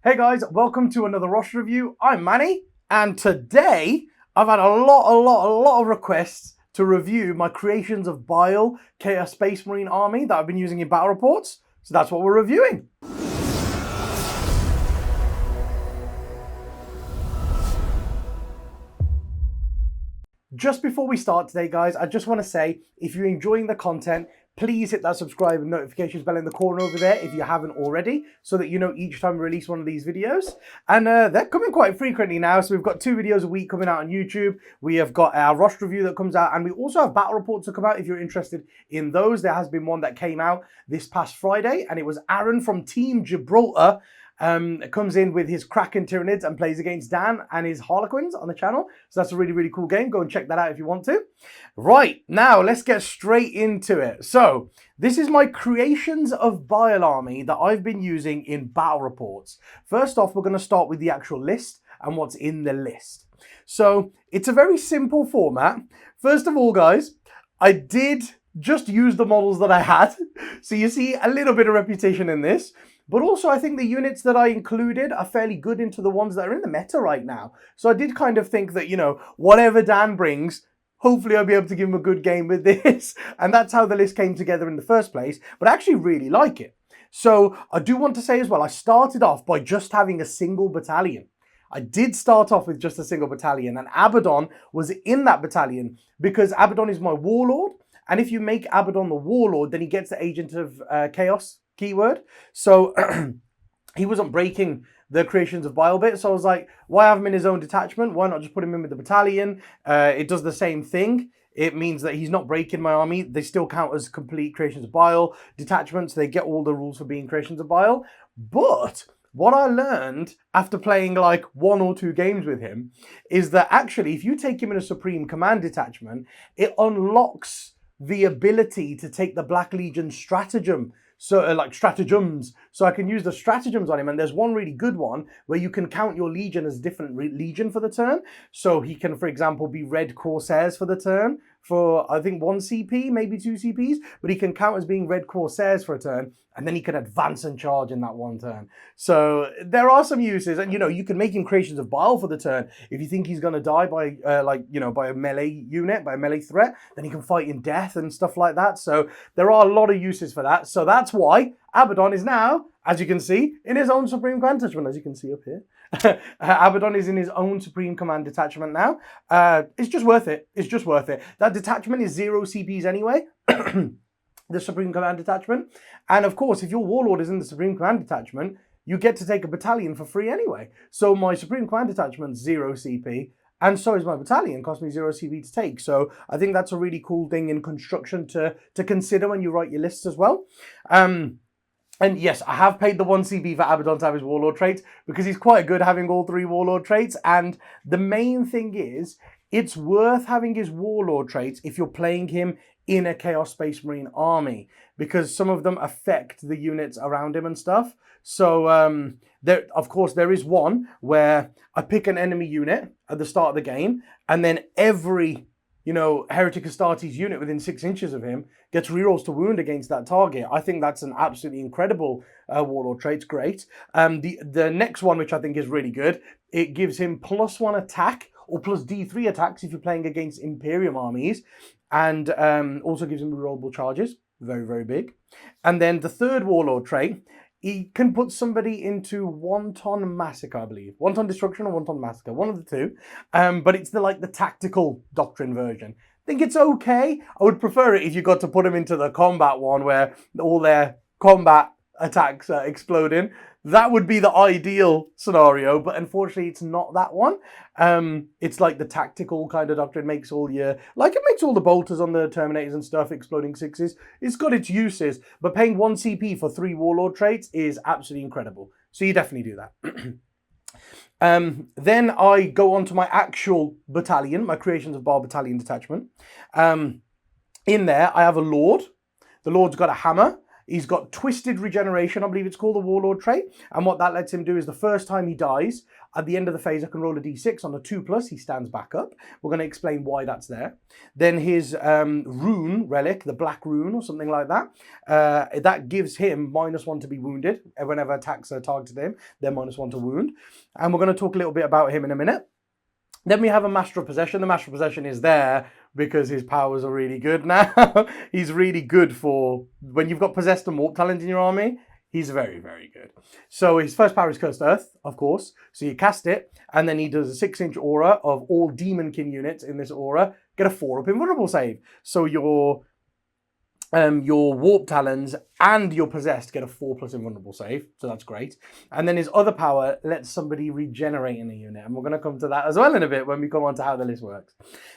Hey guys, welcome to another roster review. I'm Manny, and today I've had a lot of requests to review my Creations of Bile Chaos Space Marine army that I've been using in battle reports. So that's what we're reviewing. Just before we start today, guys, I just want to say, if you're enjoying the content, please hit that subscribe and notifications bell in the corner over there if you haven't already, so that you know each time we release one of these videos. And they're coming quite frequently now, so we've got 2 videos a week coming out on YouTube. We have got our roster review that comes out, and we also have battle reports that come out if you're interested in those. There has been one that came out this past Friday, and it was Aaron from Team Gibraltar. Comes in with his Kraken Tyranids and plays against Dan and his Harlequins on the channel. So that's a really cool game. Go and check that out if you want to. Right, now let's get straight into it. So this is my Creations of Bile army that I've been using in battle reports. First off, we're going to start with the actual list and what's in the list. So it's a very simple format. First of all, guys, I did just use the models that I had. So you see a little bit of reputation in this. But also, I think the units that I included are fairly good into the ones that are in the meta right now. So I did kind of think that, you know, whatever Dan brings, hopefully I'll be able to give him a good game with this. And that's how the list came together in the first place. But I actually really like it. So I do want to say as well, I started off by just having a single battalion. I did start off with just a single battalion, and Abaddon was in that battalion because Abaddon is my warlord. And if you make Abaddon the warlord, then he gets the Agent of Chaos keyword. So he wasn't breaking the Creations of Bile bit. So I was like, why have him in his own detachment? Why not just put him in with the battalion? It does the same thing. It means that he's not breaking my army. They still count as complete Creations of Bile detachments. They get all the rules for being Creations of Bile. But what I learned after playing like 1 or 2 games with him is that actually, if you take him in a Supreme Command detachment, it unlocks the ability to take the Black Legion stratagem. So like stratagems. So I can use the stratagems on him. And there's one really good one where you can count your legion as different legion for the turn. So he can, for example, be red corsairs for the turn for, I think, 1 CP, maybe 2 CPs. But he can count as being red corsairs for a turn. And then he can advance and charge in that 1 turn. So there are some uses. And, you know, you can make him Creations of Bile for the turn. If you think he's going to die by, by a melee unit, by a melee threat, then he can fight in death and stuff like that. So there are a lot of uses for that. So that's why Abaddon is now, as you can see, in his own Supreme Command detachment, as you can see up here. Abaddon is in his own Supreme Command detachment now. It's just worth it. It's just worth it. That detachment is 0 CPs anyway. The Supreme Command detachment. And of course, if your warlord is in the Supreme Command detachment, you get to take a battalion for free anyway. So my Supreme Command detachment is 0 CP. And so is my battalion, cost me 0 CP to take. So I think that's a really cool thing in construction to consider when you write your lists as well. And yes, I have paid the 1 CP for Abaddon to have his warlord traits because he's quite good having all 3 warlord traits. And the main thing is, it's worth having his warlord traits if you're playing him in a Chaos Space Marine army, because some of them affect the units around him and stuff. So there, of course, there is one where I pick an enemy unit at the start of the game, and then every, you know, Heretic Astartes unit within 6 inches of him gets rerolls to wound against that target. I think that's an absolutely incredible warlord trait. It's great. The next one, which I think is really good, it gives him +1 attack or plus D3 attacks if you're playing against Imperium armies, and also gives him rerollable charges. Very big. And then the third warlord trait, he can put somebody into 1 tonne massacre, I believe. 1 tonne destruction or 1 tonne massacre, one of the two. But it's the tactical doctrine version. I think it's okay. I would prefer it if you got to put them into the combat one where all their combat attacks are exploding. That would be the ideal scenario, but unfortunately it's not that one. It's like the tactical kind of doctrine makes all your, like it makes all the bolters on the Terminators and stuff, exploding 6s. It's got its uses, but paying 1 CP for 3 warlord traits is absolutely incredible. So you definitely do that. Then I go on to my actual battalion, my Creations of Bile battalion detachment. In there I have a lord. The lord's got a hammer. He's got Twisted Regeneration, I believe it's called, the Warlord trait. And what that lets him do is the first time he dies, at the end of the phase, I can roll a d6 on a 2+, he stands back up. We're going to explain why that's there. Then his rune relic, the black rune or something like that, that gives him -1 to be wounded. Whenever attacks are targeted him, they're -1 to wound. And we're going to talk a little bit about him in a minute. Then we have a Master of Possession. The Master of Possession is there because his powers are really good now. He's really good for when you've got Possessed and Warp Talent in your army. He's very, very good. So his first power is Cursed Earth, of course. So you cast it, and then he does a 6-inch aura of all Demonkin units in this aura get a 4-up invulnerable save. So your Warp Talons and your Possessed get a 4+ invulnerable save. So that's great. And then his other power lets somebody regenerate in a unit. And we're going to come to that as well in a bit when we come on to how the list works.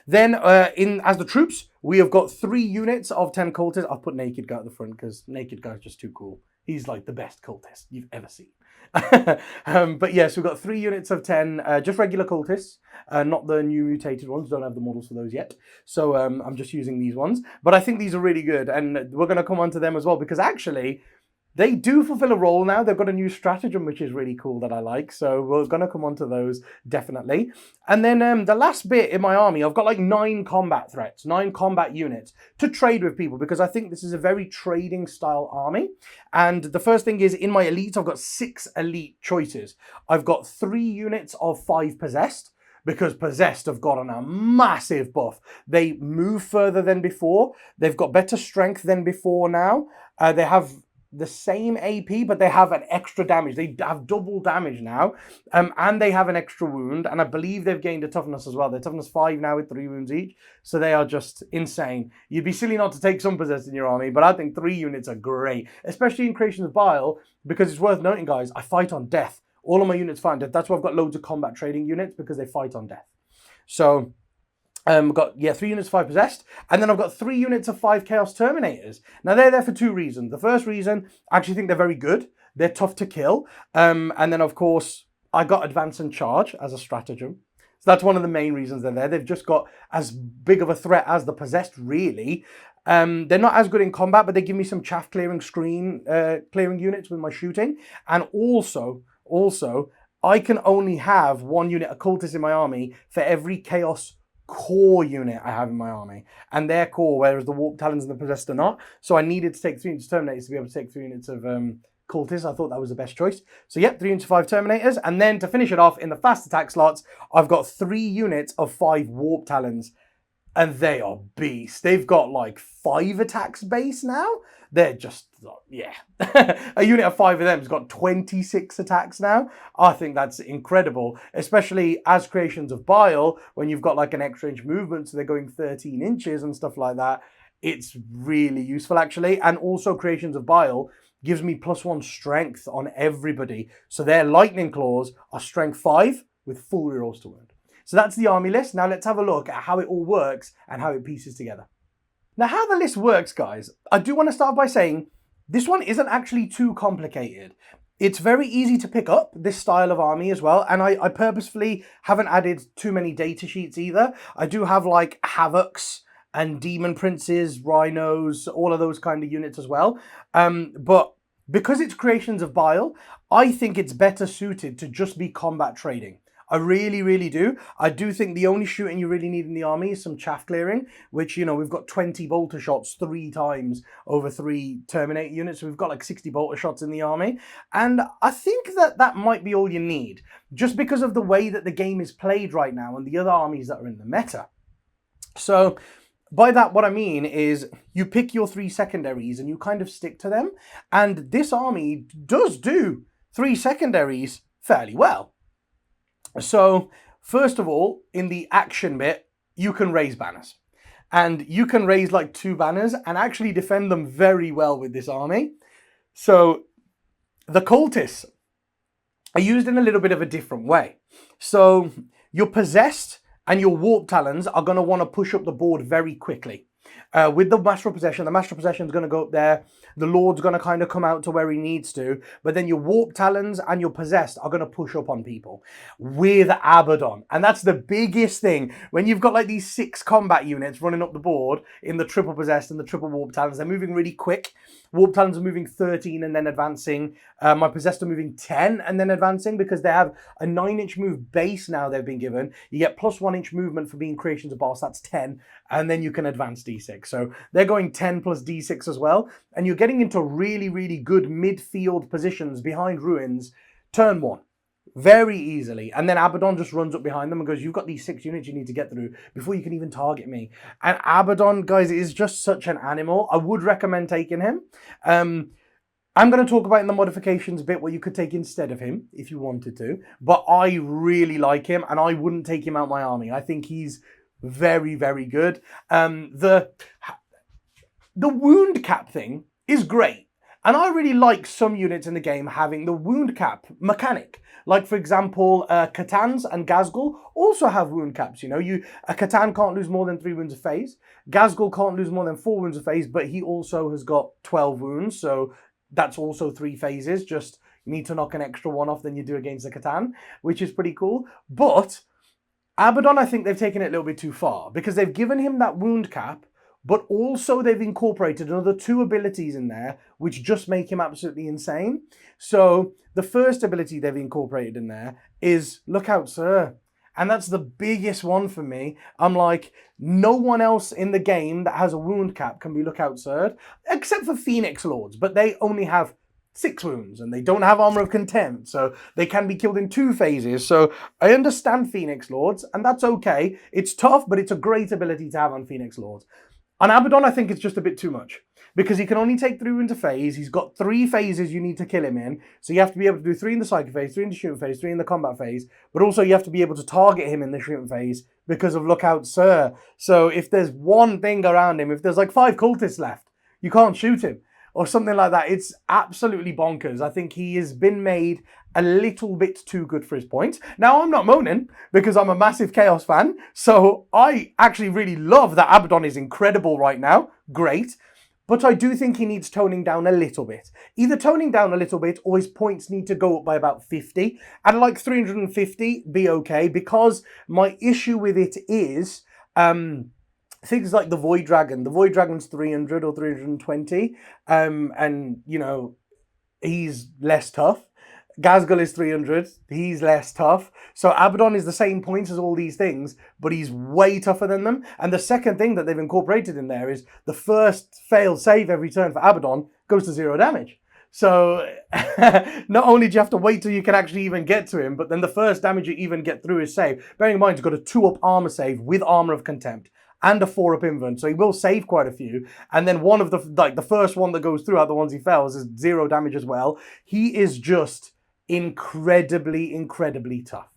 Then as the troops, we have got 3 units of 10 cultists. I'll put Naked Guy at the front because Naked Guy is just too cool. He's like the best cultist you've ever seen. But yes, we've got 3 units of 10, just regular cultists, not the new mutated ones. Don't have the models for those yet. So I'm just using these ones. But I think these are really good. And we're going to come on to them as well because actually they do fulfill a role now. They've got a new stratagem, which is really cool that I like. So we're going to come on to those, definitely. And then the last bit in my army, I've got like 9 combat threats, 9 combat units to trade with people because I think this is a very trading style army. And the first thing is in my elite, I've got 6 elite choices. I've got 3 units of 5 Possessed, because Possessed have gotten a massive buff. They move further than before. They've got better strength than before now. They have the same AP, but they have an extra damage. They have double damage now, and they have an extra wound, and I believe they've gained a toughness as well. They're toughness 5 now with 3 wounds each, so they are just insane. You'd be silly not to take some Possessed in your army, but I think 3 units are great, especially in Creations of Bile, because it's worth noting, guys, I fight on death. All of my units fight on death. That's why I've got loads of combat trading units, because they fight on death. So I've got 3 units of 5 Possessed, and then I've got 3 units of 5 Chaos Terminators. Now they're there for 2 reasons. The first reason, I actually think they're very good. They're tough to kill. And then of course, I got Advance and Charge as a stratagem. So that's one of the main reasons they're there. They've just got as big of a threat as the Possessed, really. They're not as good in combat, but they give me some chaff clearing screen clearing units with my shooting. And also, I can only have 1 unit of cultists in my army for every Chaos core unit I have in my army, and they're core, whereas the Warp Talons and the Possessed are not. So I needed to take 3 units of Terminators to be able to take 3 units of cultists. I thought that was the best choice. So yep, 3 units of 5 Terminators, and then to finish it off in the fast attack slots, I've got 3 units of 5 Warp Talons, and they are beasts. They've got like 5 attacks base now. They're just, yeah. A unit of 5 of them has got 26 attacks now. I think that's incredible, especially as Creations of Bile, when you've got like an extra inch movement, so they're going 13 inches and stuff like that. It's really useful, actually. And also Creations of Bile gives me +1 strength on everybody. So their Lightning Claws are strength 5 with full rerolls to wound. So that's the army list. Now let's have a look at how it all works and how it pieces together. Now, how the list works, guys, I do want to start by saying this one isn't actually too complicated. It's very easy to pick up, this style of army as well, and I purposefully haven't added too many data sheets either. I do have like Havocs and Demon Princes, Rhinos, all of those kind of units as well. But because it's Creations of Bile, I think it's better suited to just be combat trading. I really, really do. I do think the only shooting you really need in the army is some chaff clearing, which, you know, we've got 20 bolter shots 3 times over 3 Terminator units. So we've got like 60 bolter shots in the army. And I think that that might be all you need, just because of the way that the game is played right now and the other armies that are in the meta. So by that, what I mean is you pick your 3 secondaries and you kind of stick to them. And this army does do 3 secondaries fairly well. So, first of all, in the action bit, you can raise banners. And you can raise like 2 banners and actually defend them very well with this army. So, the cultists are used in a little bit of a different way. So, your Possessed and your Warp Talons are going to want to push up the board very quickly. With the Master of Possession, the Master of Possession is going to go up there. The Lord's going to kind of come out to where he needs to. But then your Warp Talons and your Possessed are going to push up on people with Abaddon. And that's the biggest thing. When you've got like these 6 combat units running up the board in the triple Possessed and the triple Warp Talons, they're moving really quick. Warp Talons are moving 13 and then advancing. My Possessed are moving 10 and then advancing because they have a 9-inch move base now they've been given. You get plus 1-inch movement for being Creations of Bile, so that's 10. And then you can advance D6. So they're going 10 plus D6 as well. And you're getting into really, really good midfield positions behind Ruins turn 1. Very easily. And then Abaddon just runs up behind them and goes, you've got these 6 units you need to get through before you can even target me. And Abaddon, guys, is just such an animal. I would recommend taking him. I'm going to talk about in the modifications bit what you could take instead of him if you wanted to. But I really like him and I wouldn't take him out my army. I think he's very, very good. The wound cap thing is great. And I really like some units in the game having the wound cap mechanic. Like, for example, Catans and Ghazghkull also have wound caps. You know, a Catan can't lose more than 3 wounds a phase. Ghazghkull can't lose more than 4 wounds a phase, but he also has got 12 wounds. So that's also 3 phases. Just you need to knock an extra one off than you do against the Catan, which is pretty cool. But Abaddon, I think they've taken it a little bit too far because they've given him that wound cap, but also they've incorporated another 2 abilities in there, which just make him absolutely insane. So the first ability they've incorporated in there is Look Out, Sir. And that's the biggest one for me. I'm like, no one else in the game that has a wound cap can be Look Out, Sir, except for Phoenix Lords, but they only have 6 wounds and they don't have Armor of Contempt, so they can be killed in 2 phases. So I understand Phoenix Lords, and that's okay. It's tough, but it's a great ability to have on Phoenix Lords. On Abaddon, I think it's just a bit too much because he can only take 3 wounds a phase. He's got 3 phases you need to kill him in. So you have to be able to do 3 in the Psychic phase, 3 in the shooting phase, 3 in the combat phase. But also you have to be able to target him in the shooting phase because of Look Out, Sir. So if there's one thing around him, if there's like 5 cultists left, you can't shoot him or something like that. It's absolutely bonkers. I think he has been made a little bit too good for his points. Now, I'm not moaning because I'm a massive Chaos fan. So I actually really love that Abaddon is incredible right now. Great. But I do think he needs toning down a little bit. Either toning down a little bit or his points need to go up by about 50. At like 350, be okay. Because my issue with it is things like the Void Dragon. The Void Dragon's 300 or 320. And, you know, he's less tough. Ghazghkull is 300. He's less tough. So Abaddon is the same points as all these things, but he's way tougher than them. And the second thing that they've incorporated in there is the first failed save every turn for Abaddon goes to 0 damage. So not only do you have to wait till you can actually even get to him, but then the first damage you even get through his save. Bearing in mind, he's got a 2-up armor save with Armor of Contempt and a 4-up invuln, so he will save quite a few. And then one of the first one that goes through out the ones he fails is 0 damage as well. He is just incredibly, incredibly tough.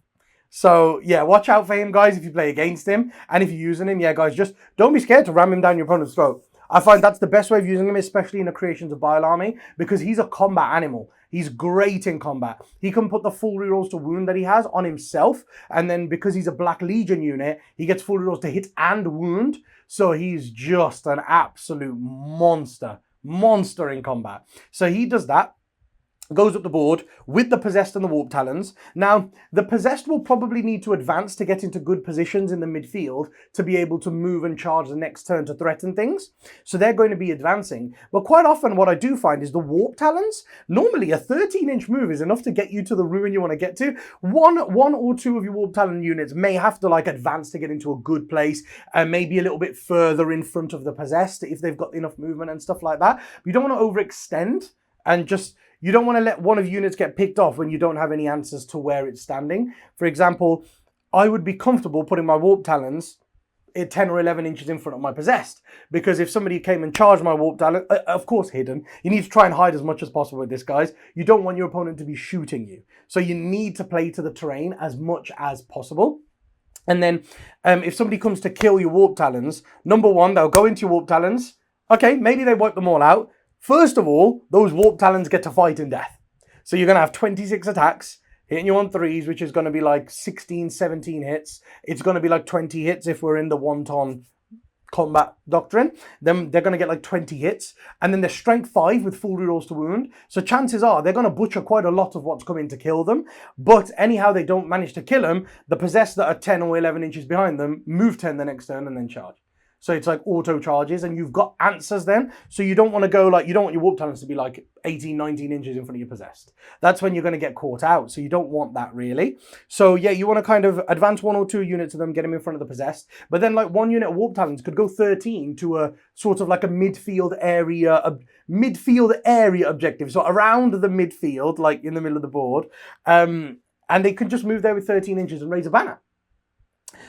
So yeah, watch out for him, guys, if you play against him. And if you're using him, yeah, guys, just don't be scared to ram him down your opponent's throat. I find that's the best way of using him, especially in a Creations of Bile army, because he's a combat animal. He's great in combat. He can put the full rerolls to wound that he has on himself, and then because he's a Black Legion unit, he gets full rerolls to hit and wound. So he's just an absolute monster in combat. So he does that. Goes up the board with the Possessed and the Warp Talons. Now, the Possessed will probably need to advance to get into good positions in the midfield to be able to move and charge the next turn to threaten things. So they're going to be advancing. But quite often what I do find is the Warp Talons, normally a 13-inch move is enough to get you to the ruin you want to get to. One or two of your Warp Talon units may have to like advance to get into a good place and maybe a little bit further in front of the Possessed if they've got enough movement and stuff like that. But you don't want to overextend and just... You don't want to let one of your units get picked off when you don't have any answers to where it's standing. For example, I would be comfortable putting my Warp Talons at 10 or 11 inches in front of my Possessed. Because if somebody came and charged my Warp Talon, of course hidden, you need to try and hide as much as possible with this, guys. You don't want your opponent to be shooting you. So you need to play to the terrain as much as possible. And then if somebody comes to kill your Warp Talons, number one, they'll go into your Warp Talons. Okay, maybe they wipe them all out. First of all, those Warp Talons get to fight in death. So you're going to have 26 attacks, hitting you on 3s, which is going to be like 16, 17 hits. It's going to be like 20 hits if we're in the 1 tonne combat doctrine, then they're going to get like 20 hits, and then they're strength 5 with full rerolls to wound. So chances are they're going to butcher quite a lot of what's coming to kill them. But anyhow they don't manage to kill them, the possessed that are 10 or 11 inches behind them move 10 the next turn and then charge. So it's like auto charges, and you've got answers then. So you don't want to go like, you don't want your warp talents to be like 18, 19 inches in front of your possessed. That's when you're going to get caught out. So you don't want that really. So yeah, you want to kind of advance 1 or 2 units of them, get them in front of the possessed. But then like 1 unit of warp talents could go 13 to a sort of like a midfield area objective. So around the midfield, like in the middle of the board. And they can just move there with 13 inches and raise a banner.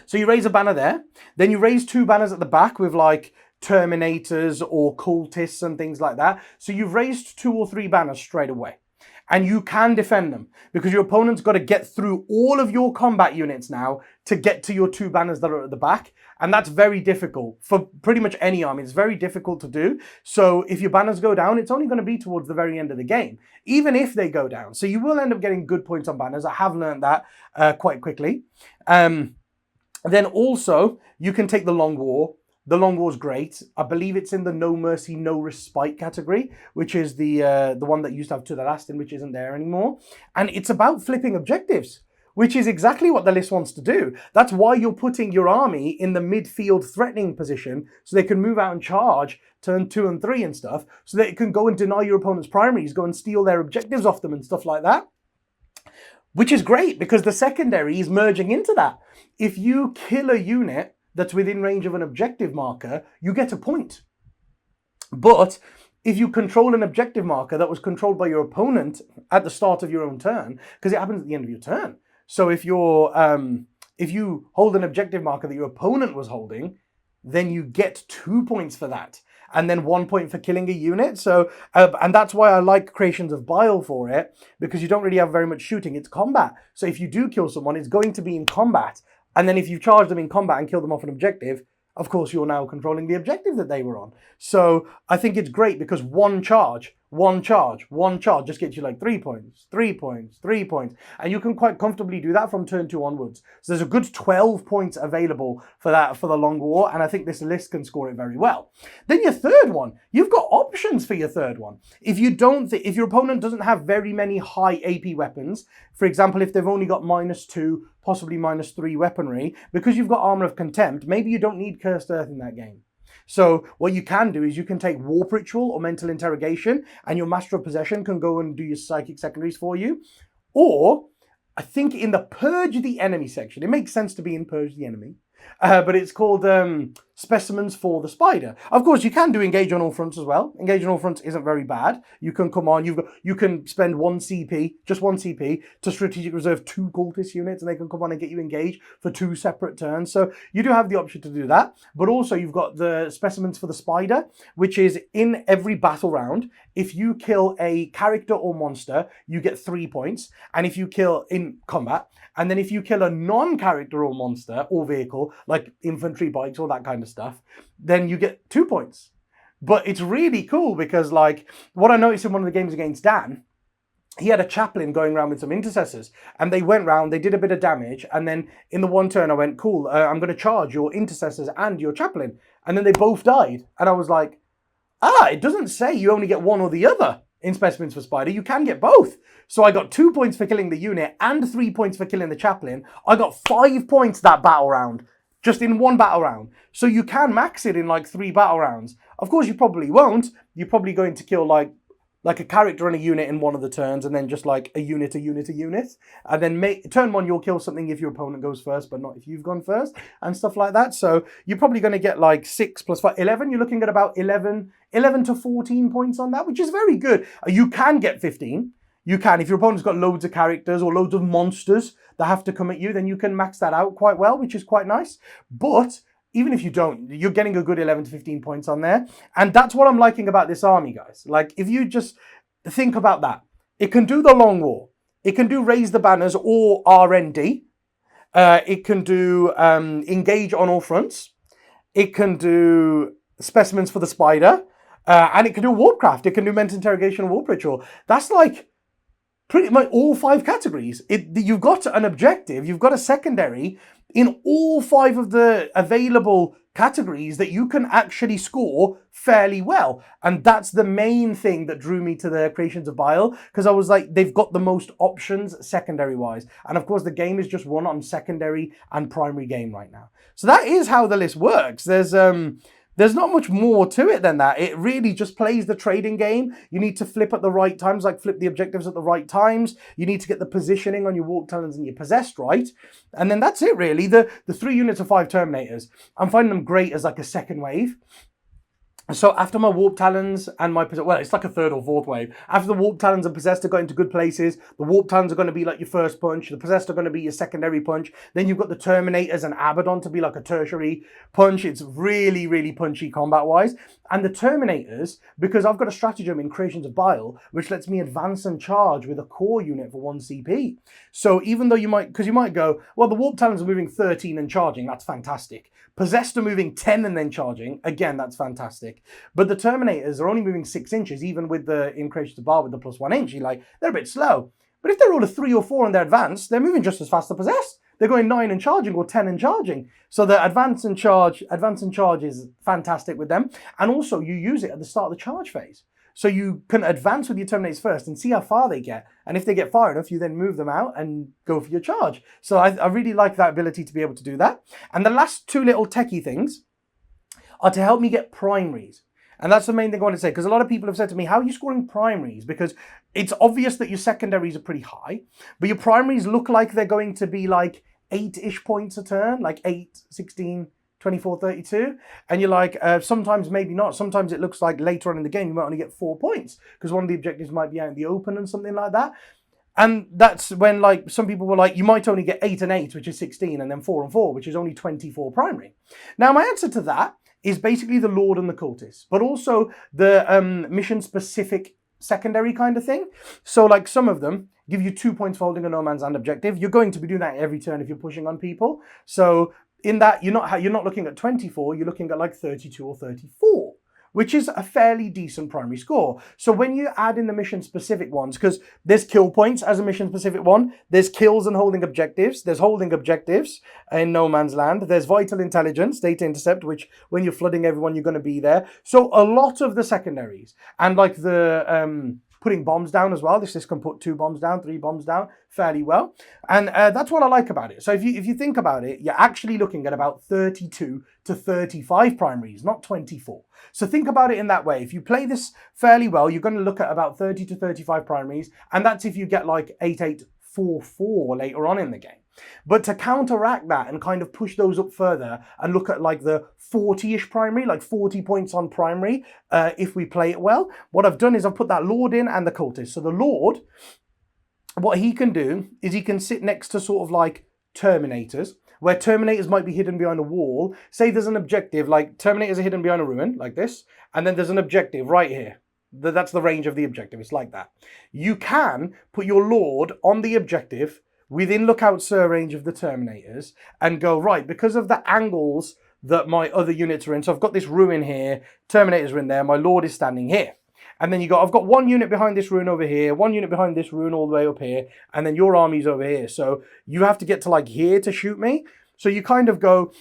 So you raise a banner there, then you raise 2 banners at the back with like Terminators or Cultists and things like that. So you've raised 2 or 3 banners straight away. And you can defend them because your opponent's got to get through all of your combat units now to get to your 2 banners that are at the back. And that's very difficult for pretty much any army. It's very difficult to do. So if your banners go down, it's only going to be towards the very end of the game, even if they go down. So you will end up getting good points on banners. I have learned that quite quickly. Then also, you can take the Long War. The Long War's great. I believe it's in the No Mercy, No Respite category, which is the one that used to have To the Last in, which isn't there anymore. And it's about flipping objectives, which is exactly what the list wants to do. That's why you're putting your army in the midfield threatening position so they can move out and charge turn 2 and 3 and stuff, so that it can go and deny your opponent's primaries, go and steal their objectives off them and stuff like that. Which is great because the secondary is merging into that. If you kill a unit that's within range of an objective marker, you get a point. But if you control an objective marker that was controlled by your opponent at the start of your own turn, because it happens at the end of your turn. So if you hold an objective marker that your opponent was holding, then you get 2 points for that. And then 1 point for killing a unit. So, and that's why I like Creations of Bile for it, because you don't really have very much shooting. It's combat. So if you do kill someone, it's going to be in combat. And then if you charge them in combat and kill them off an objective, of course, you're now controlling the objective that they were on. So I think it's great because one charge just gets you like 3 points, 3 points, 3 points. And you can quite comfortably do that from turn 2 onwards. So there's a good 12 points available for that, for the Long War. And I think this list can score it very well. Then your third one, you've got options for your third one. If your opponent doesn't have very many high AP weapons, for example, if they've only got -2, possibly -3 weaponry, because you've got Armor of Contempt, maybe you don't need Cursed Earth in that game. So what you can do is you can take Warp Ritual or Mental Interrogation, and your Master of Possession can go and do your psychic secondaries for you. Or, I think in the Purge the Enemy section, it makes sense to be in Purge the Enemy, but it's called Specimens for the Spider. Of course, you can do Engage on All Fronts as well. Engage on All Fronts isn't very bad. You can come on, you can spend 1 CP, just 1 CP, to strategic reserve 2 cultist units, and they can come on and get you engaged for 2 separate turns. So you do have the option to do that. But also you've got the Specimens for the Spider, which is in every battle round. If you kill a character or monster, you get 3 points. And if you kill in combat, and then if you kill a non-character or monster or vehicle, like infantry, bikes, all that kind of stuff, then you get 2 points. But it's really cool because, like, what I noticed in one of the games against Dan, he had a chaplain going around with some intercessors, and they went round, they did a bit of damage, and then in the one turn I went, cool, I'm going to charge your intercessors and your chaplain. And then they both died. And I was like, it doesn't say you only get one or the other in Specimens for Spider. You can get both. So I got 2 points for killing the unit and 3 points for killing the chaplain. I got 5 points that battle round, just in one battle round. So you can max it in like 3 battle rounds. Of course, you probably won't. You're probably going to kill like a character and a unit in one of the turns, and then just like a unit. And then turn 1, you'll kill something if your opponent goes first, but not if you've gone first, and stuff like that. So you're probably going to get like 6 plus 5, 11. You're looking at about 11 to 14 points on that, which is very good. You can get 15. You can, if your opponent's got loads of characters or loads of monsters that have to come at you, then you can max that out quite well, which is quite nice. But even if you don't, you're getting a good 11 to 15 points on there. And that's what I'm liking about this army, guys. Like, if you just think about that, it can do the Long War. It can do Raise the Banners or RND. It can do Engage on All Fronts. It can do Specimens for the Spider. And it can do Warpcraft. It can do Mental Interrogation and Warp Ritual. That's like pretty much all 5 categories. You've got an objective, you've got a secondary in all 5 of the available categories that you can actually score fairly well. And that's the main thing that drew me to the Creations of Bile, because I was like, they've got the most options secondary wise. And of course, the game is just run on secondary and primary game right now. So that is how the list works. There's not much more to it than that. It really just plays the trading game. You need to flip at the right times, like flip the objectives at the right times. You need to get the positioning on your warp talons and your possessed right. And then that's it really. The 3 units of 5 Terminators, I'm finding them great as like a second wave. So after my Warp Talons and my, well, it's like a third or fourth wave. After the Warp Talons and Possessed are going to good places, the Warp Talons are going to be like your first punch, the Possessed are going to be your secondary punch, then you've got the Terminators and Abaddon to be like a tertiary punch. It's really, really punchy combat-wise. And the Terminators, because I've got a stratagem in Creations of Bile, which lets me advance and charge with a core unit for 1 CP. So even though you might, because you might go, well, the Warp Talons are moving 13 and charging, that's fantastic. Possessed are moving 10 and then charging, again, that's fantastic. But the Terminators are only moving 6 inches, even with the in Creations of Bile with the +1 inch. You're like, they're a bit slow. But if they're all a 3 or 4 and they're advanced, they're moving just as fast as Possessed. They're going 9 and charging or 10 and charging. So the advance and charge is fantastic with them. And also you use it at the start of the charge phase. So you can advance with your Terminators first and see how far they get. And if they get far enough, you then move them out and go for your charge. So I really like that ability to be able to do that. And the last 2 little techie things are to help me get primaries. And that's the main thing I want to say, because a lot of people have said to me, how are you scoring primaries? Because it's obvious that your secondaries are pretty high, but your primaries look like they're going to be like 8-ish points a turn, like 8, 16, 24, 32. And you're like, sometimes maybe not. Sometimes it looks like later on in the game, you might only get 4 points because one of the objectives might be out in the open and something like that. And that's when, like, some people were like, you might only get 8 and 8, which is 16, and then 4 and 4, which is only 24 primary. Now, my answer to that is basically the Lord and the Cultist, but also the mission-specific secondary kind of thing. So, like, some of them give you 2 points for holding a no man's land objective. You're going to be doing that every turn if you're pushing on people. So, in that, you're not looking at 24, you're looking at like 32 or 34. Which is a fairly decent primary score. So when you add in the mission-specific ones, because there's kill points as a mission-specific one, there's kills and holding objectives, there's holding objectives in No Man's Land, there's vital intelligence, data intercept, which when you're flooding everyone, you're going to be there. So a lot of the secondaries, and like the putting bombs down as well. This can put 2 bombs down, 3 bombs down fairly well. And that's what I like about it. So if you think about it, you're actually looking at about 32 to 35 primaries, not 24. So think about it in that way. If you play this fairly well, you're going to look at about 30 to 35 primaries. And that's if you get like 8, 8, 4, 4 later on in the game. But to counteract that and kind of push those up further and look at like the 40-ish primary, like 40 points on primary, if we play it well, what I've done is I've put that Lord in and the Cultist. So the Lord, what he can do is he can sit next to sort of like Terminators, where Terminators might be hidden behind a wall. Say there's an objective, like Terminators are hidden behind a ruin, like this, and then there's an objective right here. That's the range of the objective. It's like that. You can put your Lord on the objective within Lookout Sir range of the Terminators and go, right, because of the angles that my other units are in. So I've got this ruin here, Terminators are in there, my Lord is standing here. And then I've got 1 unit behind this ruin over here, 1 unit behind this ruin all the way up here, and then your army's over here. So you have to get to like here to shoot me. So you kind of go,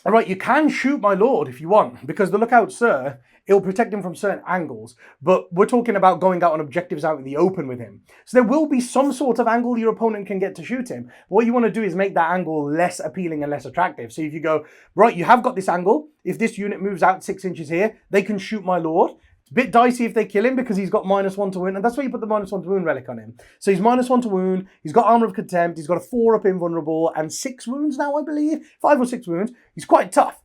all right, you can shoot my Lord if you want, because the Lookout Sir, it'll protect him from certain angles. But we're talking about going out on objectives out in the open with him. So there will be some sort of angle your opponent can get to shoot him. But what you want to do is make that angle less appealing and less attractive. So if you go, right, you have got this angle. If this unit moves out 6 inches here, they can shoot my Lord. It's a bit dicey if they kill him because he's got -1 to wound, and that's why you put the -1 to wound relic on him. So he's -1 to wound, he's got Armor of Contempt, he's got a 4-up invulnerable, and 6 wounds now, I believe. 5 or 6 wounds. He's quite tough.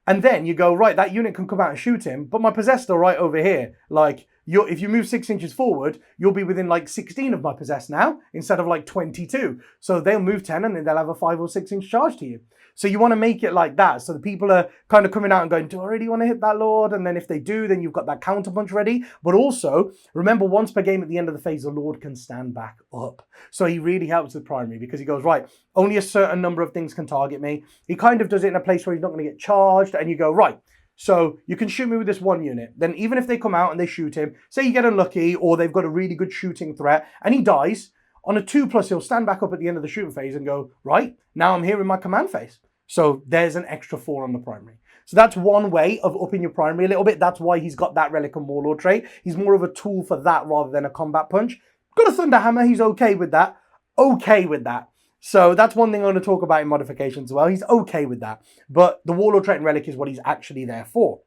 And then you go, right, that unit can come out and shoot him, but my Possessed are right over here. Like, if you move 6 inches forward, you'll be within like 16 of my Possessed now, instead of like 22. So they'll move 10 and then they'll have a 5 or 6 inch charge to you. So you want to make it like that. So the people are kind of coming out and going, do I really want to hit that Lord? And then if they do, then you've got that counter punch ready. But also, remember, once per game at the end of the phase, the Lord can stand back up. So he really helps with primary because he goes, right, only a certain number of things can target me. He kind of does it in a place where he's not going to get charged. And you go, right, so you can shoot me with this 1 unit. Then even if they come out and they shoot him, say you get unlucky or they've got a really good shooting threat and he dies, on a 2+, he'll stand back up at the end of the shooting phase and go, right, now I'm here in my command phase. So there's an extra 4 on the primary. So that's one way of upping your primary a little bit. That's why he's got that Relic and Warlord trait. He's more of a tool for that rather than a combat punch. Got a Thunder Hammer, he's okay with that. Okay with that. So that's one thing I'm going to talk about in modifications as well. He's okay with that. But the Warlord trait and Relic is what he's actually there for.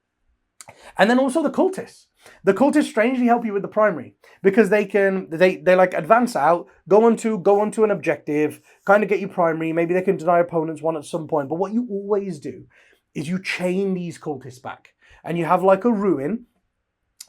And then also the Cultists. The Cultists strangely help you with the primary because they like advance out, go onto an objective, kind of get you primary. Maybe they can deny opponents one at some point. But what you always do is you chain these Cultists back and you have like a ruin.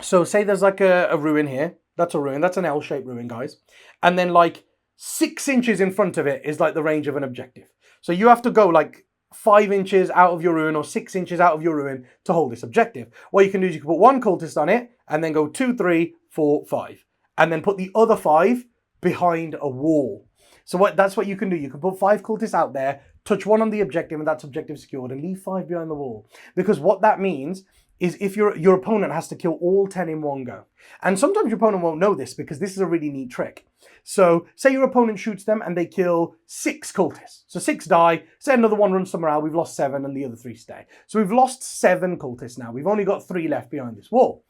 So say there's like a ruin here. That's a ruin. That's an L-shaped ruin, guys. And then like 6 inches in front of it is like the range of an objective. So you have to go like 5 inches out of your ruin or 6 inches out of your ruin to hold this objective. What you can do is you can put 1 cultist on it and then go 2, 3, 4, 5. And then put the other 5 behind a wall. So that's what you can do. You can put 5 cultists out there, touch 1 on the objective and that's objective secured, and leave 5 behind the wall. Because what that means is if your opponent has to kill all 10 in one go. And sometimes your opponent won't know this because this is a really neat trick. So say your opponent shoots them and they kill 6 cultists. So 6 die, say another 1 runs somewhere out, we've lost 7 and the other 3 stay. So we've lost 7 cultists now. We've only got 3 left behind this wall.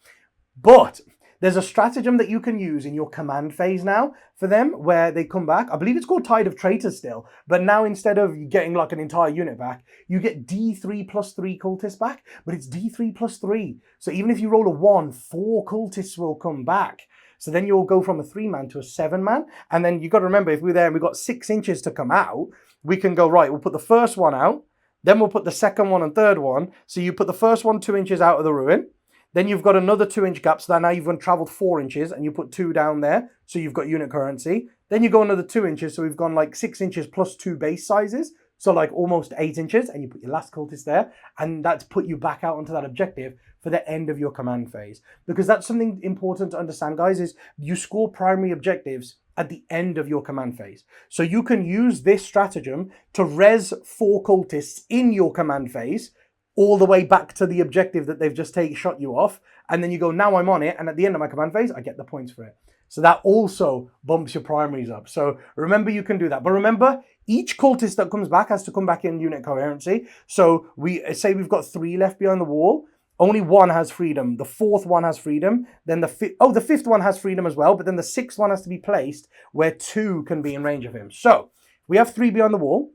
But there's a stratagem that you can use in your command phase now for them where they come back. I believe it's called Tide of Traitors still, but now instead of getting like an entire unit back, you get D3 plus 3 cultists back, but it's D3 plus 3. So even if you roll a 1, 4 cultists will come back. So then you'll go from a 3-man to a 7-man. And then you've got to remember, if we're there and we've got 6 inches to come out, we can go, right, we'll put the first one out, then we'll put the second one and third one. So you put the first one 2 inches out of the ruin. Then you've got another 2-inch gap, so that now you've traveled 4 inches and you put 2 down there, so you've got unit currency. Then you go another 2 inches, so we've gone like 6 inches plus 2 base sizes, so like almost 8 inches, and you put your last cultist there, and that's put you back out onto that objective for the end of your command phase. Because that's something important to understand, guys, is you score primary objectives at the end of your command phase. So you can use this stratagem to res 4 cultists in your command phase, all the way back to the objective that they've just shot you off. And then you go, now I'm on it. And at the end of my command phase, I get the points for it. So that also bumps your primaries up. So remember, you can do that. But remember, each cultist that comes back has to come back in unit coherency. So we say we've got 3 left behind the wall. Only 1 has freedom. The 4th one has freedom. Then the 5th one has freedom as well. But then the 6th one has to be placed where 2 can be in range of him. So we have 3 behind the wall.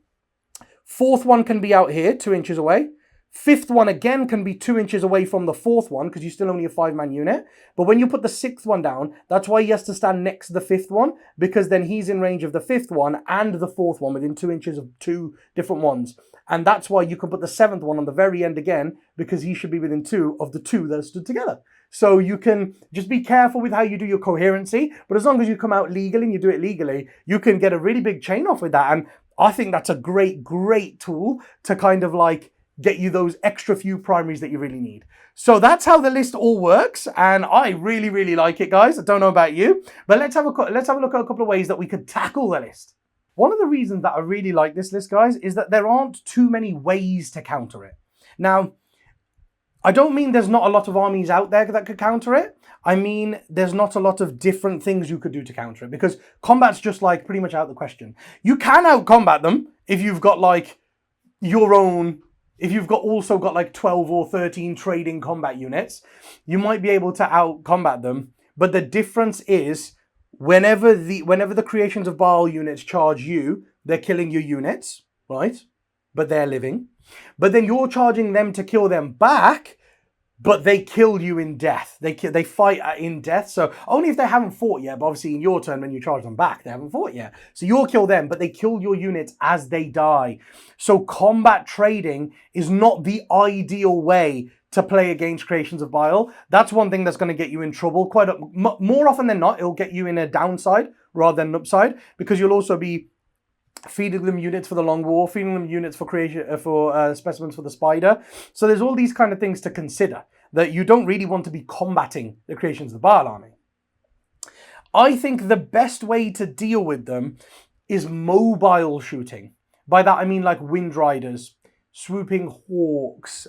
4th one can be out here, 2 inches away. 5th one again can be 2 inches away from the 4th one because you still only a 5-man unit. But when you put the 6th one down, that's why he has to stand next to the 5th one, because then he's in range of the 5th one and the 4th one within 2 inches of 2 different ones. And that's why you can put the 7th one on the very end again, because he should be within 2 of the 2 that are stood together. So you can just be careful with how you do your coherency, but as long as you come out legally and you do it legally, you can get a really big chain off with that. And I think that's a great, great tool to kind of like get you those extra few primaries that you really need. So that's how the list all works, and I really, really like it, guys. I don't know about you, but let's have a look at a couple of ways that we could tackle the list. One of the reasons that I really like this list, guys, is that there aren't too many ways to counter it. Now, I don't mean there's not a lot of armies out there that could counter it. I mean, there's not a lot of different things you could do to counter it, because combat's just like pretty much out of the question. You can out-combat them if you've got like your own. If you've also got like 12 or 13 trading combat units, you might be able to out-combat them. But the difference is whenever the Creations of Bile units charge you, they're killing your units, right? But they're living. But then you're charging them to kill them back, but they kill you in death. They fight in death. So only if they haven't fought yet, but obviously in your turn when you charge them back, they haven't fought yet. So you'll kill them, but they kill your units as they die. So combat trading is not the ideal way to play against Creations of Bile. That's one thing that's going to get you in trouble. More often than not, it'll get you in a downside rather than an upside, because you'll also be feeding them units for the long war, feeding them units for specimens for the spider. So there's all these kind of things to consider, that you don't really want to be combating the Creations of the Bile army. I think the best way to deal with them is mobile shooting. By that I mean like Wind Riders, Swooping Hawks,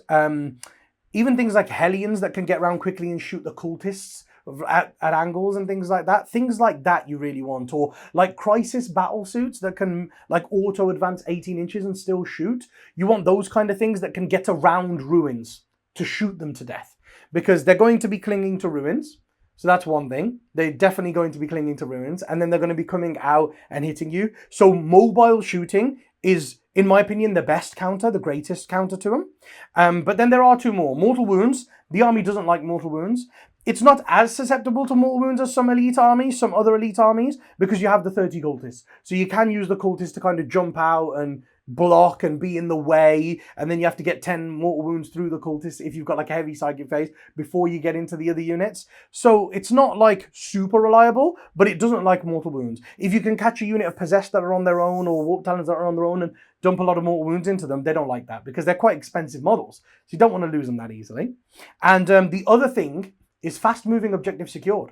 even things like Hellions that can get around quickly and shoot the cultists at angles and things like that. Things like that you really want. Or like crisis battle suits that can like auto advance 18 inches and still shoot. You want those kind of things that can get around ruins to shoot them to death. Because they're going to be clinging to ruins. So that's one thing. They're definitely going to be clinging to ruins. And then they're going to be coming out and hitting you. So mobile shooting is, in my opinion, the best counter, the greatest counter to them. But then there are two more. Mortal wounds. The army doesn't like mortal wounds. It's not as susceptible to mortal wounds as some elite armies, some other elite armies, because you have the 30 cultists. So you can use the cultists to kind of jump out and block and be in the way, and then you have to get 10 mortal wounds through the cultists if you've got like a heavy psychic phase before you get into the other units. So it's not like super reliable, but it doesn't like mortal wounds. If you can catch a unit of possessed that are on their own, or warp talons that are on their own, and dump a lot of mortal wounds into them, they don't like that because they're quite expensive models. So you don't want to lose them that easily. And the other thing is fast moving objective secured.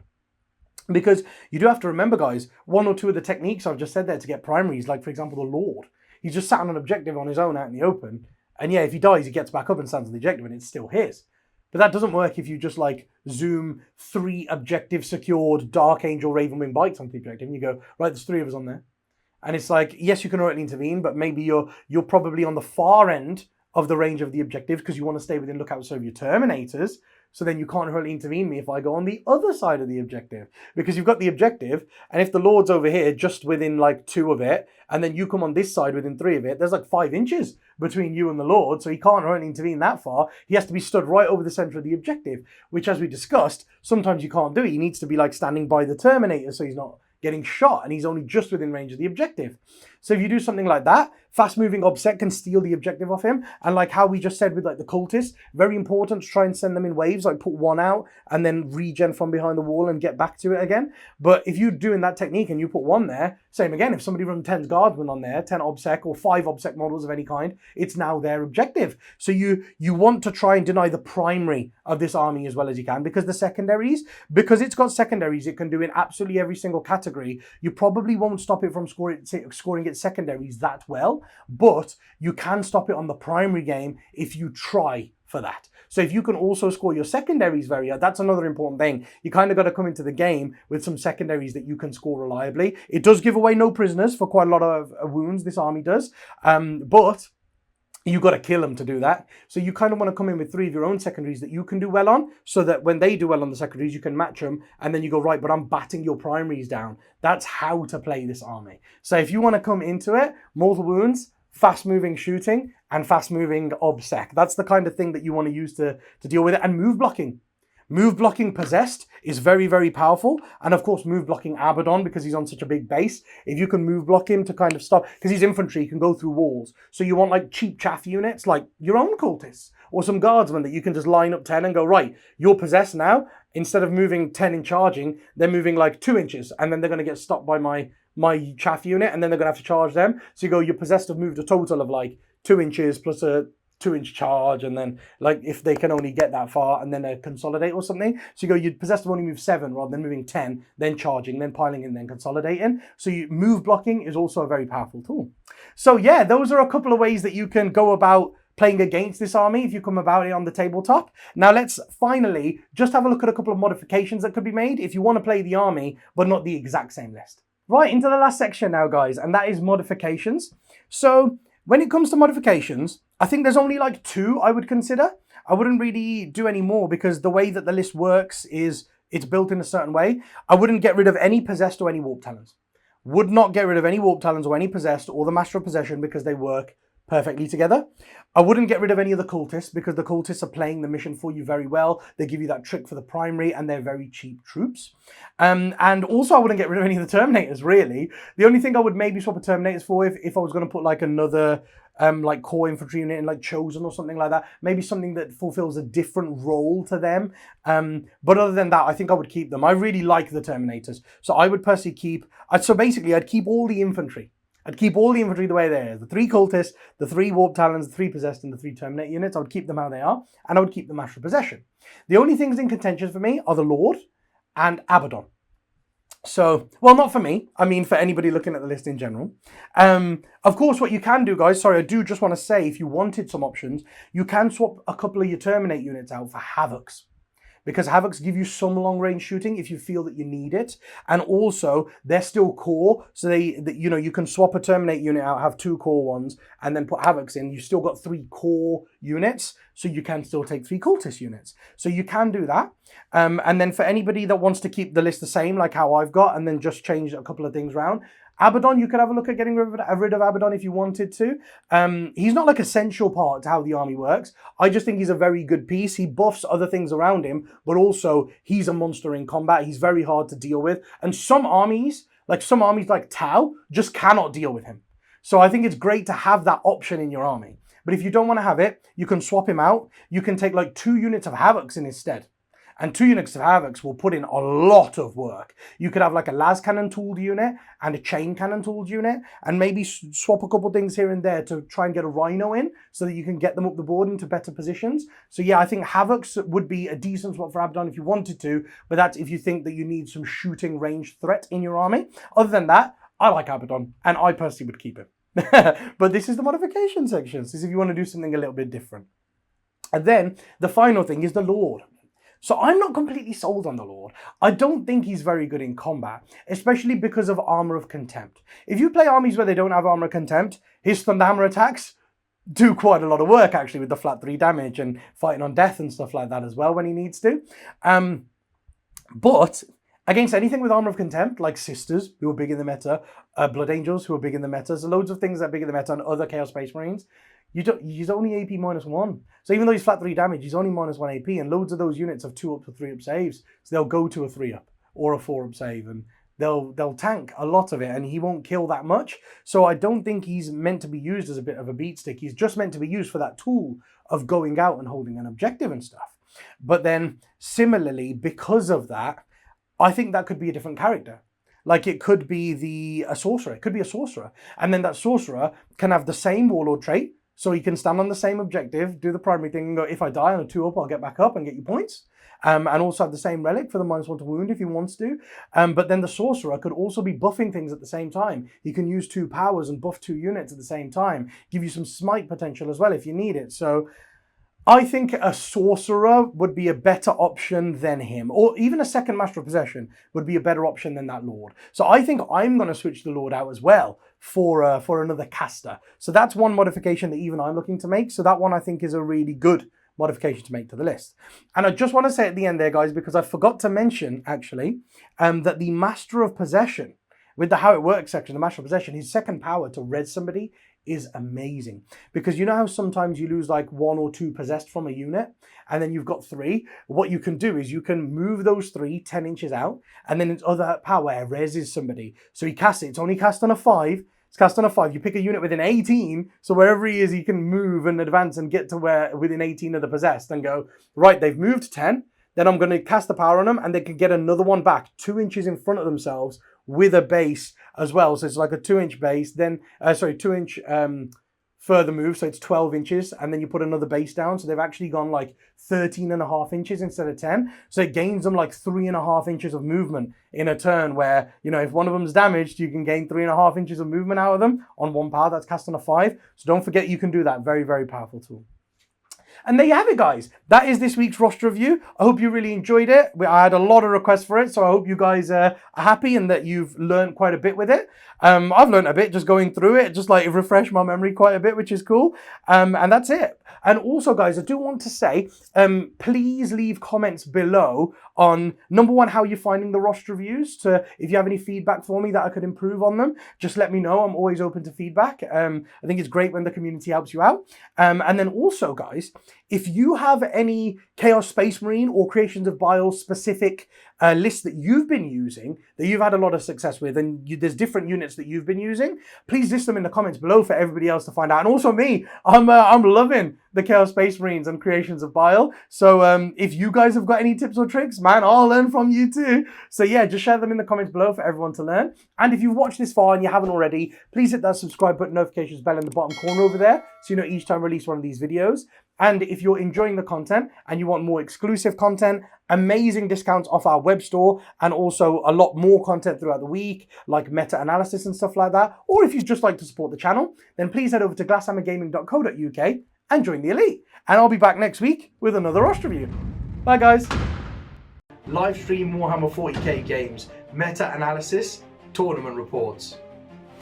Because you do have to remember, guys, one or two of the techniques I've just said there to get primaries, like for example the Lord, he's just sat on an objective on his own out in the open, and yeah, if he dies he gets back up and stands on the objective and it's still his. But that doesn't work if you just like zoom 3 objective secured Dark Angel Ravenwing Bites onto the objective and you go, right, there's 3 of us on there. And it's like, yes, you can rightly intervene, but maybe you're probably on the far end of the range of the objective because you want to stay within lookout so of your Terminators. So then you can't really intervene me if I go on the other side of the objective. Because you've got the objective, and if the Lord's over here just within like 2 of it, and then you come on this side within 3 of it, there's like 5 inches between you and the Lord, so he can't really intervene that far. He has to be stood right over the center of the objective, which, as we discussed, sometimes you can't do it. He needs to be like standing by the Terminator so he's not getting shot, and he's only just within range of the objective. So if you do something like that, fast-moving Obsec can steal the objective off him. And like how we just said with like the cultists, very important to try and send them in waves, like put 1 out and then regen from behind the wall and get back to it again. But if you're doing that technique and you put 1 there, same again, if somebody runs 10 guardsmen on there, 10 Obsec or 5 Obsec models of any kind, it's now their objective. So you want to try and deny the primary of this army as well as you can, because the secondaries, because it's got secondaries, it can do in absolutely every single category. You probably won't stop it from scoring its secondaries that well, but you can stop it on the primary game if you try for that. So if you can also score your secondaries very high, that's another important thing. You kind of got to come into the game with some secondaries that you can score reliably. It does give away no prisoners for quite a lot of wounds, this army does, but you got to kill them to do that. So you kind of want to come in with 3 of your own secondaries that you can do well on, so that when they do well on the secondaries, you can match them, and then you go, right, but I'm batting your primaries down. That's how to play this army. So if you want to come into it, mortal wounds, fast-moving shooting, and fast-moving obsec. That's the kind of thing that you want to use to deal with it. And move blocking. Move blocking possessed is very, very powerful. And of course, move blocking Abaddon, because he's on such a big base. If you can move block him to kind of stop, because he's infantry, he can go through walls. So you want like cheap chaff units, like your own cultists, or some guardsmen that you can just line up 10 and go, right, you're possessed now. Instead of moving 10 and charging, they're moving like 2 inches, and then they're going to get stopped by my chaff unit, and then they're going to have to charge them. So you go, you're possessed have moved a total of like 2 inches plus a 2-inch charge, and then like if they can only get that far, and then a consolidate or something. So you go, you'd possessed have only moved 7 rather than moving 10, then charging, then piling in, then consolidating. So you move blocking is also a very powerful tool. So yeah, those are a couple of ways that you can go about playing against this army if you come about it on the tabletop. Now let's finally just have a look at a couple of modifications that could be made if you want to play the army, but not the exact same list. Right, into the last section now, guys, and that is modifications. So when it comes to modifications, I think there's only like 2 I would consider. I wouldn't really do any more, because the way that the list works is it's built in a certain way. I wouldn't get rid of any possessed or any warp talons. Would not get rid of any warp talons or any possessed or the master of possession, because they work perfectly together. I wouldn't get rid of any of the cultists, because the cultists are playing the mission for you very well. They give you that trick for the primary, and they're very cheap troops. And also I wouldn't get rid of any of the Terminators, really. The only thing I would maybe swap a Terminators for, if I was going to put like another like core infantry unit in like Chosen or something like that, maybe something that fulfills a different role to them. But other than that, I think I would keep them. I really like the Terminators. So I would personally keep, so basically I'd keep all the infantry. I'd keep all the infantry the way they are. The 3 cultists, the 3 warp talons, the 3 possessed, and the 3 terminate units. I would keep them how they are, and I would keep the master of possession. The only things in contention for me are the Lord and Abaddon. So, well, not for me. I mean, for anybody looking at the list in general. Of course, what you can do, guys, sorry, I do just want to say, if you wanted some options, you can swap a couple of your Terminate units out for Havocs. because Havocs give you some long range shooting if you feel that you need it, and also they're still core, so you can swap a Terminate unit out, have 2 core ones, and then put Havocs in. You've still got 3 core units, so you can still take 3 Cultist units. So you can do that. And then for anybody that wants to keep the list the same, like how I've got, and then just change a couple of things around, Abaddon, you could have a look at getting rid of Abaddon if you wanted to. He's not like essential part to how the army works. I just think he's a very good piece. He buffs other things around him, but also he's a monster in combat. He's very hard to deal with. And some armies like Tau, just cannot deal with him. So I think it's great to have that option in your army. But if you don't want to have it, you can swap him out. You can take like 2 units of Havocs in his stead. And 2 units of Havocs will put in a lot of work. You could have like a las cannon tooled unit and a chain cannon tooled unit, and maybe swap a couple things here and there to try and get a Rhino in so that you can get them up the board into better positions. So yeah, I think Havocs would be a decent swap for Abaddon if you wanted to, but that's if you think that you need some shooting range threat in your army. Other than that, I like Abaddon, and I personally would keep it. But this is the modification section. This is if you want to do something a little bit different. And then the final thing is the Lord. So I'm not completely sold on the Lord. I don't think he's very good in combat, especially because of Armor of Contempt. If you play armies where they don't have Armor of Contempt, his Thunderhammer attacks do quite a lot of work actually with the flat 3 damage and fighting on death and stuff like that as well when he needs to. But against anything with Armor of Contempt, like Sisters, who are big in the meta, Blood Angels, who are big in the meta, so loads of things that are big in the meta, and other Chaos Space Marines, he's only AP -1. So even though he's flat 3 damage, he's only -1 AP, and loads of those units have 2 up to 3 up saves. So they'll go to a 3 up or a 4 up save, and they'll tank a lot of it, and he won't kill that much. So I don't think he's meant to be used as a bit of a beat stick. He's just meant to be used for that tool of going out and holding an objective and stuff. But then similarly, because of that, I think that could be a different character. Like it could be a sorcerer. It could be a sorcerer. And then that sorcerer can have the same warlord trait. So he can stand on the same objective, do the primary thing, and go, if I die on a 2 up, I'll get back up and get you points. And also have the same relic for the -1 to wound if he wants to. But then the sorcerer could also be buffing things at the same time. He can use 2 powers and buff 2 units at the same time. Give you some smite potential as well if you need it. So I think a sorcerer would be a better option than him, or even a second Master of Possession would be a better option than that Lord. So I think I'm going to switch the Lord out as well for another caster. So that's one modification that even I'm looking to make. So that one I think is a really good modification to make to the list. And I just want to say at the end there, guys, because I forgot to mention actually, that the Master of Possession, with the how it works section, the Master of Possession, his second power to res somebody is amazing. Because you know how sometimes you lose like 1 or 2 possessed from a unit, and then you've got 3? What you can do is you can move those 3 10 inches out, and then its other power reses somebody. So he casts it. It's only cast on a 5. It's cast on a 5. You pick a unit within 18, so wherever he is, he can move and advance and get to where within 18 of the possessed and go, right, they've moved 10, then I'm going to cast the power on them, and they can get another one back 2 inches in front of themselves with a base as well. So it's like a 2-inch base, then 2-inch further move, so it's 12 inches, and then you put another base down, so they've actually gone like 13.5 inches instead of 10. So it gains them like 3.5 inches of movement in a turn, where, you know, if one of them's damaged, you can gain 3.5 inches of movement out of them on 1 power that's cast on a 5. So don't forget you can do that. Very, very powerful tool. And there you have it, guys. That is this week's roster review. I hope you really enjoyed it. I had a lot of requests for it, so I hope you guys are happy and that you've learned quite a bit with it. I've learned a bit just going through it, just like refresh my memory quite a bit, which is cool. And that's it. And also, guys, I do want to say, please leave comments below on, number one, how you're finding the roster reviews. If you have any feedback for me that I could improve on them, just let me know. I'm always open to feedback. I think it's great when the community helps you out. And then also, guys, if you have any Chaos Space Marine or Creations of Bile specific lists that you've been using, that you've had a lot of success with, and there's different units that you've been using, please list them in the comments below for everybody else to find out. And also me, I'm loving the Chaos Space Marines and Creations of Bile. So if you guys have got any tips or tricks, man, I'll learn from you too. So yeah, just share them in the comments below for everyone to learn. And if you've watched this far and you haven't already, please hit that subscribe button, notifications bell in the bottom corner over there, so you know each time I release one of these videos. And if you're enjoying the content and you want more exclusive content, amazing discounts off our web store, and also a lot more content throughout the week, like meta-analysis and stuff like that, or if you'd just like to support the channel, then please head over to glasshammergaming.co.uk and join the elite. And I'll be back next week with another roster review. Bye, guys. live stream Warhammer 40k games, meta-analysis, tournament reports.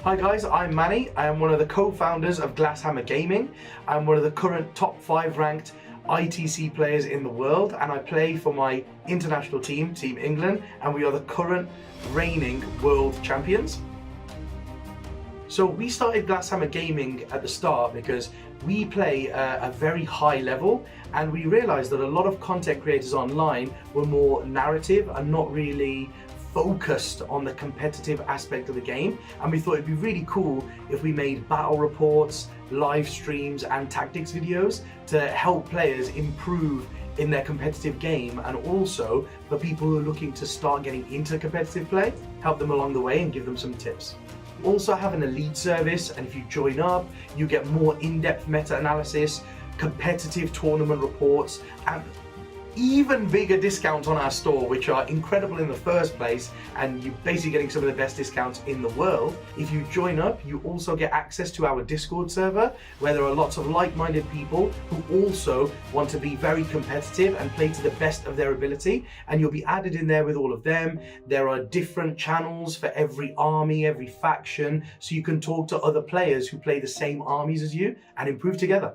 Hi guys, I'm Manny. I am one of the co-founders of Glasshammer Gaming. I'm one of the current top 5 ranked ITC players in the world, and I play for my international team, Team England, and we are the current reigning world champions. So we started Glasshammer Gaming at the start because we play a very high level, and we realized that a lot of content creators online were more narrative and not really focused on the competitive aspect of the game, and we thought it'd be really cool if we made battle reports, live streams and tactics videos to help players improve in their competitive game, and also for people who are looking to start getting into competitive play, help them along the way and give them some tips. We also have an elite service, and if you join up, you get more in-depth meta-analysis, competitive tournament reports, and even bigger discounts on our store, which are incredible in the first place, and you're basically getting some of the best discounts in the world. If you join up, you also get access to our Discord server, where there are lots of like-minded people who also want to be very competitive and play to the best of their ability, and you'll be added in there with all of them. There are different channels for every army, every faction, so you can talk to other players who play the same armies as you and improve together.